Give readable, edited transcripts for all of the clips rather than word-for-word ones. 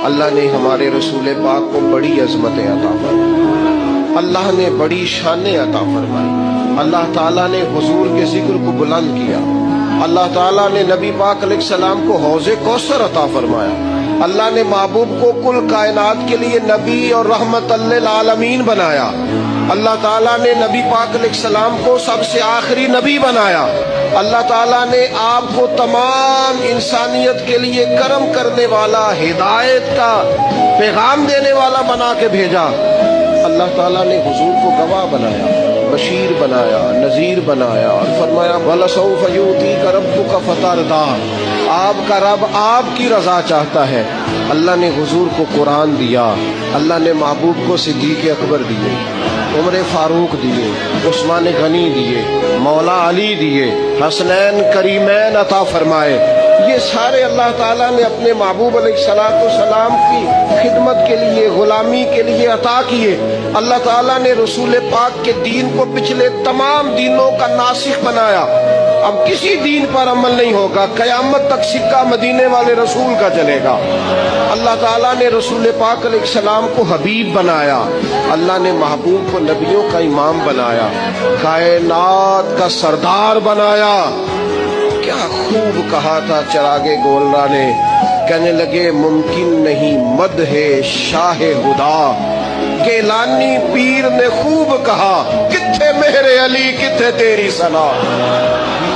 اللہ نے ہمارے رسول پاک کو بڑی عظمتیں عطا فرمائی، اللہ نے بڑی شانیں عطا فرمائی، اللہ تعالیٰ نے حضور کے ذکر کو بلند کیا، اللہ تعالیٰ نے نبی پاک علیہ السلام کو حوض کوثر عطا فرمایا، اللہ نے محبوب کو کل کائنات کے لیے نبی اور رحمت للعالمین بنایا، اللہ تعالیٰ نے نبی پاک علیہ السلام کو سب سے آخری نبی بنایا، اللہ تعالیٰ نے آپ کو تمام انسانیت کے لیے کرم کرنے والا، ہدایت کا پیغام دینے والا بنا کے بھیجا، اللہ تعالیٰ نے حضور کو گواہ بنایا، بشیر بنایا، نذیر بنایا، اور فرمایا وَلَسَوْفَ يُؤْتِيكَ رَبُّكَ فَتَرْضَىٰ، آپ کا رب آپ کی رضا چاہتا ہے۔ اللہ نے حضور کو قرآن دیا، اللہ نے محبوب کو صدیق اکبر دیے، عمر فاروق دیے، عثمان غنی دیے، مولا علی دیے، حسنین کریمین عطا فرمائے۔ یہ سارے اللہ تعالیٰ نے اپنے محبوب علیہ السلام کی خدمت کے لیے، غلامی کے لیے عطا کیے۔ اللہ تعالیٰ نے رسول پاک کے دین کو پچھلے تمام دینوں کا ناسخ بنایا۔ اب کسی دین پر عمل نہیں ہوگا، قیامت تک سکہ مدینے والے رسول کا چلے گا۔ اللہ تعالیٰ نے رسول پاک علیہ السلام کو حبیب بنایا، اللہ نے محبوب کو نبیوں کا امام بنایا، کائنات کا سردار بنایا۔ کیا خوب کہا تھا چراغ گولرا نے، کہنے لگے ممکن نہیں مدح شاہ خدا، گیلانی پیر نے خوب کہا کتھے مہر علی کتھے تیری ثنا،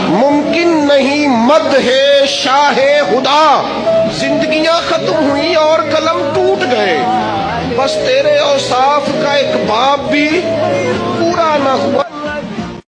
ممکن نہیں مدح شاہ خدا، زندگیاں ختم ہوئی اور قلم ٹوٹ گئے، بس تیرے اوصاف کا ایک باب بھی پورا نہ ہوا۔